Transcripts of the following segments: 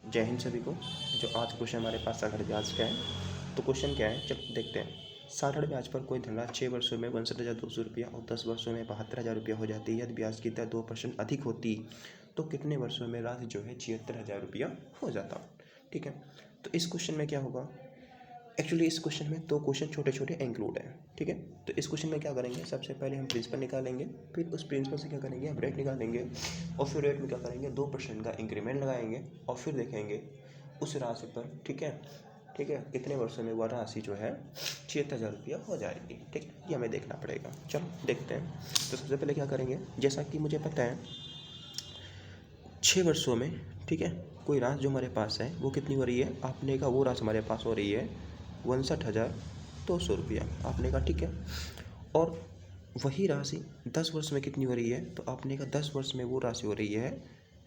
जय हिंद सभी को। जो आज क्वेश्चन हमारे पास साधारण ब्याज का है, तो क्वेश्चन क्या है चलो देखते हैं। साधारण ब्याज पर कोई धनराशि 6 वर्षों में 62,200 रुपया और 10 वर्षों में 72,000 रुपया हो जाती है। यदि ब्याज की दर 2% अधिक होती तो कितने वर्षों में राशि जो है 76,000 रुपया हो जाता। ठीक है, तो इस क्वेश्चन में क्या होगा, एक्चुअली इस क्वेश्चन में दो क्वेश्चन छोटे छोटे इंक्लूड हैं। ठीक है, तो इस क्वेश्चन में क्या करेंगे, सबसे पहले हम प्रिंसिपल निकालेंगे, फिर उस प्रिंसिपल से क्या करेंगे, हम रेट निकालेंगे, और फिर रेट में क्या करेंगे 2% का इंक्रीमेंट लगाएंगे, और फिर देखेंगे उस राशि पर। ठीक है, ठीक है, कितने वर्षों में वह राशि जो है 76,000 रुपया हो जाएगी। ठीक है, ये हमें देखना पड़ेगा। चलो देखते हैं। तो सबसे पहले क्या करेंगे, जैसा कि मुझे पता है 6 वर्षों में, ठीक है, कोई राशि जो हमारे पास है वो कितनी हो रही है, आपने का वो राशि हमारे पास हो रही है 62,200 रुपया आपने का। ठीक है, और वही राशि 10 वर्ष में कितनी हो रही है, तो आपने का 10 वर्ष में वो राशि हो रही है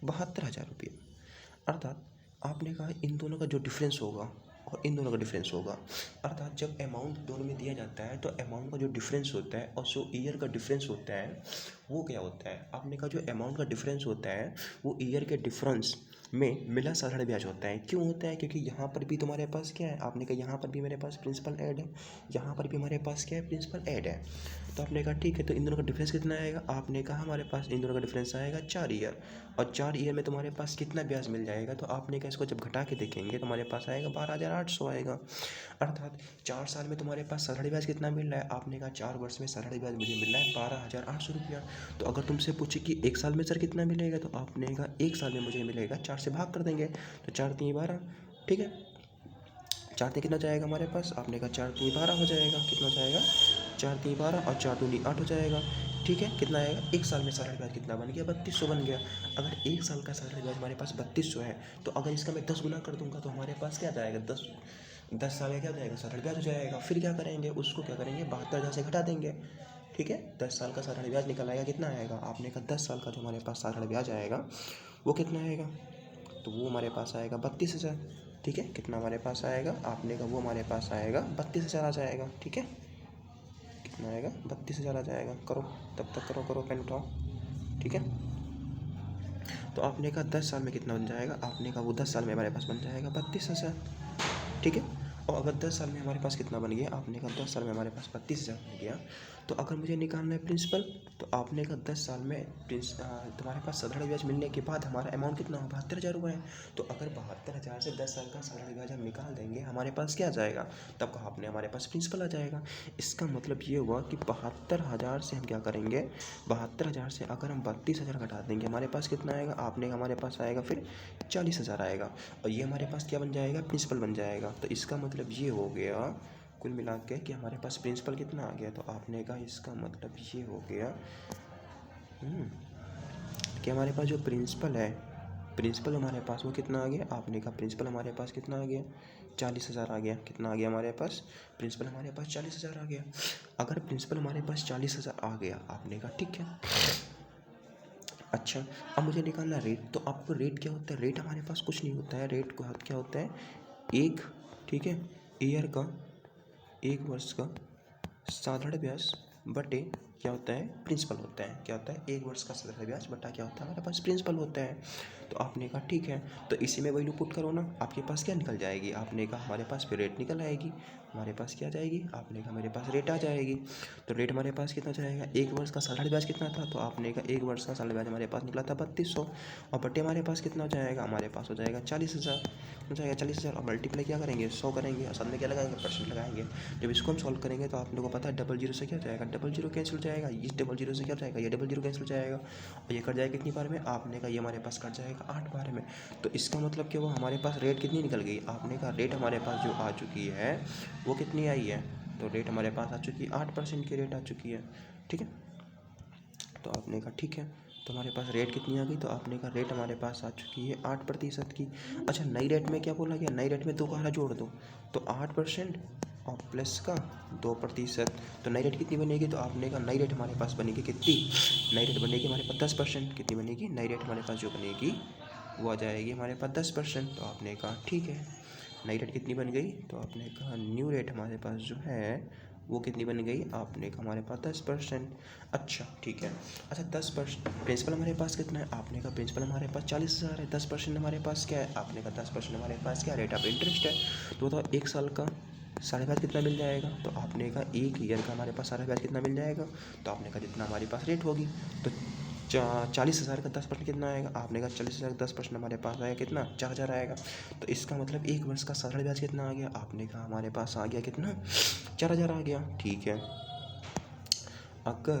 72,000 रुपया। अर्थात आपने कहा इन दोनों का जो डिफरेंस होगा और इन दोनों का डिफरेंस होगा, अर्थात जब अमाउंट दोनों में दिया जाता है तो अमाउंट का जो डिफरेंस होता है और जो ईयर का डिफरेंस होता है वो क्या होता है। आपने का जो अमाउंट का डिफरेंस होता है वो ईयर के डिफरेंस में मिला साधारण ब्याज होता है। क्यों होता है, क्योंकि यहाँ पर भी तुम्हारे पास क्या है, आपने कहा यहाँ पर भी मेरे पास प्रिंसिपल ऐड है, यहाँ पर भी हमारे पास क्या है, प्रिंसिपल ऐड है। तो आपने कहा ठीक है, तो इन दोनों का डिफरेंस कितना आएगा, आपने कहा हमारे पास इन दोनों का डिफरेंस आएगा 4 ईयर, और 4 ईयर में तुम्हारे पास कितना ब्याज मिल जाएगा, तो आपने कहा इसको जब घटा के देखेंगे तो हमारे पास आएगा 12,800 आएगा। अर्थात 4 साल में तुम्हारे पास साधारण ब्याज कितना मिल रहा है, आपने कहा 4 वर्ष में साधारण ब्याज मुझे मिल रहा है 12,800 रुपया। तो अगर तुमसे पूछे कि 1 साल में सर कितना मिलेगा, तो आपने कहा 1 साल में मुझे मिलेगा, 4 से भाग कर देंगे तो 4 3 12। ठीक है, 4 3 कितना जाएगा हमारे पास, आपने कहा 4 3 12 हो जाएगा, कितना जाएगा 4 3 12 और 4 दूनी 8 हो जाएगा। ठीक है, कितना आएगा, 1 साल में साधारण ब्याज कितना बन गया, 3200 बन गया। अगर 1 साल का साधारण ब्याज हमारे पास 3200 है, तो अगर इसका मैं 10 गुना कर दूंगा तो हमारे पास क्या जाएगा, 10 साल का क्या हो जाएगा, साधारण ब्याज हो जाएगा। फिर क्या करेंगे, उसको क्या करेंगे 72,000 से घटा देंगे। ठीक है, 10 साल का साधारण ब्याज निकल आएगा, कितना आएगा, आपने कहा 10 साल का जो हमारे पास साधारण ब्याज आएगा वो कितना आएगा, तो वो हमारे पास आएगा 32,000। ठीक है, कितना हमारे पास आएगा, आपने का वो हमारे पास आएगा 32,000 आ जाएगा। ठीक है, कितना आएगा 32,000 आ जाएगा। करो, तब तक करो पेन उठाओ। ठीक है, तो आपने का 10 साल में कितना बन जाएगा, आपने का वो 10 साल में हमारे पास बन जाएगा 32,000। ठीक है, और अगर 10 साल में हमारे पास कितना बन गया, आपने का 10 साल में हमारे पास 32,000 बन गया। तो अगर मुझे निकालना है प्रिंसिपल, तो आपने का 10 साल में तुम्हारे पास साधारण ब्याज मिलने के बाद हमारा अमाउंट कितना हो, 72,000 हुआ है। तो अगर 72,000 से 10 साल का साधारण ब्याज हम निकाल देंगे, हमारे पास क्या आ जाएगा, तब कहा आपने हमारे पास प्रिंसिपल आ जाएगा। इसका मतलब ये हुआ कि 72,000 से हम क्या करेंगे, 72,000 से अगर हम 32,000 घटा देंगे हमारे पास कितना आएगा, आपने हमारे पास आएगा फिर 40,000 आएगा, और ये हमारे पास क्या बन जाएगा, प्रिंसिपल बन जाएगा। तो इसका मतलब ये हो गया कुल मिला के कि हमारे पास प्रिंसिपल कितना आ गया, तो आपने कहा इसका मतलब ये हो गया कि हमारे पास जो प्रिंसिपल है, प्रिंसिपल हमारे पास वो कितना आ गया, आपने कहा प्रिंसिपल हमारे पास कितना आ गया 40,000 आ गया। कितना आ गया हमारे पास, प्रिंसिपल हमारे पास 40,000 आ गया। अगर प्रिंसिपल हमारे पास 40,000 आ गया, आपने कहा ठीक है। अच्छा, अब मुझे निकालना रेट, तो आपको रेट क्या होता है, रेट हमारे पास कुछ नहीं होता है, रेट को क्या होता है एक, ठीक है, ईयर का 1 वर्ष का साधारण ब्याज बटे क्या होता है, प्रिंसिपल होता है। क्या होता है, 1 वर्ष का साधारण ब्याज बटा क्या होता है, हमारे पास प्रिंसिपल होता है। तो आपने कहा ठीक है, तो इसी में वैल्यू पुट करो ना, आपके पास क्या निकल जाएगी, आपने कहा हमारे पास फिर रेट निकल आएगी, हमारे पास क्या जाएगी, आपने कहा मेरे पास रेट आ जाएगी। तो रेट हमारे पास कितना जाएगा, 1 वर्ष का साधारण ब्याज कितना था, तो आपने कहा 1 वर्ष का साधारण ब्याज हमारे पास निकला था 3200, और बटे हमारे पास कितना हो जाएगा, हमारे पास हो जाएगा 40,000 हो जाएगा 40,000, और मल्टीप्लाई क्या करेंगे 100 करेंगे, और साथ में क्या लगाएंगे, परसेंट लगाएंगे। जब इसको हम सॉल्व करेंगे तो आप लोगों को पता है डबल जीरो से क्या हो जाएगा, डबल जीरो कैंसिल हो जाएगा, इस डबल जीरो से क्या हो जाएगा, ये डबल जीरो कैंसिल हो जाएगा, और ये कट जाएगा कितनी बार में, आपने कहा ये हमारे पास कट जाएगा 8 बार में। तो इसका मतलब क्या हुआ, हमारे पास रेट कितनी निकल गई, आपने कहा रेट हमारे पास जो आ चुकी है वो कितनी आई है, तो रेट हमारे पास आ चुकी है 8% की रेट आ चुकी है। ठीक है, तो आपने कहा ठीक है, तो हमारे पास रेट कितनी आ गई, तो आपने कहा रेट हमारे पास आ चुकी है 8% की। अच्छा, नई रेट में क्या बोला गया, नई रेट में 2 का जोड़ दो, तो 8% और प्लस का 2%, तो नई रेट कितनी बनेगी, तो आपने कहा नई रेट हमारे पास बनेगी कितनी, नई रेट बनेगी हमारे पास 10%। कितनी बनेगी, नई रेट हमारे पास जो बनेगी वो आ जाएगी हमारे पास 10%। तो आपने कहा ठीक है, नई रेट कितनी बन गई, तो आपने कहा न्यू रेट हमारे पास जो है वो कितनी बन गई आपने का हमारे पास 10%। अच्छा ठीक है। अच्छा 10% प्रिंसिपल हमारे पास कितना है, आपने का प्रिंसिपल हमारे पास 40,000 है। 10% हमारे पास क्या है, आपने का 10% हमारे पास क्या रेट ऑफ इंटरेस्ट है। तो बताओ एक साल का साढ़े ब्याज कितना मिल जाएगा, तो आपने का एक ईयर का हमारे पास साढ़े ब्याज कितना मिल जाएगा, तो आपने का जितना हमारे पास रेट होगी तो 40,000 का 10% कितना आएगा, आपने का 40,000 का 10% हमारे पास आएगा कितना 4,000 आएगा। तो इसका मतलब एक वर्ष का साधारण ब्याज कितना आ गया, आपने कहा हमारे पास आ गया कितना 4,000 आ गया। ठीक है। अगर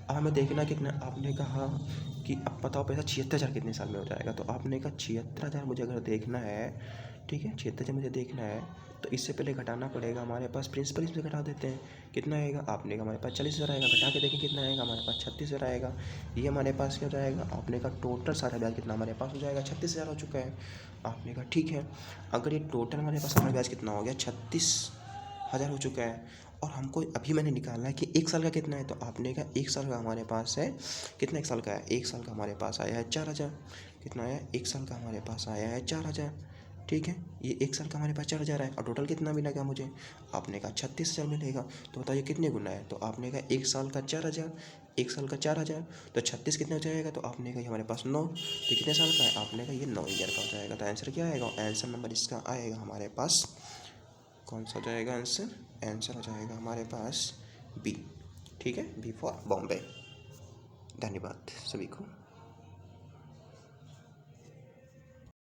अब हमें देखना कितना, आपने कहा कि अब बताओ पैसा 76,000 कितने साल में हो जाएगा, तो आपने कहा 76,000 मुझे अगर देखना है, ठीक है 76,000 मुझे देखना है, तो इससे पहले घटाना पड़ेगा हमारे पास प्रिंसिपल, इसमें घटा देते हैं कितना आएगा, आपने का हमारे पास 40,000 आएगा, घटा के देखें कितना आएगा हमारे पास 36,000 आएगा। ये हमारे पास क्या हो जाएगा, आपने का टोटल सारा ब्याज कितना हमारे पास हो जाएगा 36,000 हो चुका है। आपने कहा ठीक है। अगर ये टोटल हमारे पास सारा ब्याज कितना हो गया 36,000 हो चुका है, और हमको अभी मैंने निकालना है कि एक साल का कितना है, तो आपने का एक साल का हमारे पास है कितना, एक साल का है, एक साल का हमारे पास आया है 4,000। कितना आया, एक साल का हमारे पास आया है 4,000। ठीक है, ये एक साल का हमारे पास 4,000 है, और टोटल कितना मिलेगा मुझे, आपने का 36,000 मिलेगा। तो बताइए कितने गुना है, तो आपने का एक साल का 4,000, एक साल का 4,000, तो 36 कितना हो जाएगा, तो आपने का हमारे पास 9, तो कितने साल का है, आपने का ये 9 ईयर का हो जाएगा। तो आंसर क्या आएगा, आंसर नंबर इसका आएगा हमारे पास कौन सा हो जाएगा आंसर, आंसर हो जाएगा हमारे पास बी। ठीक है, बी फॉर बॉम्बे। धन्यवाद सभी को।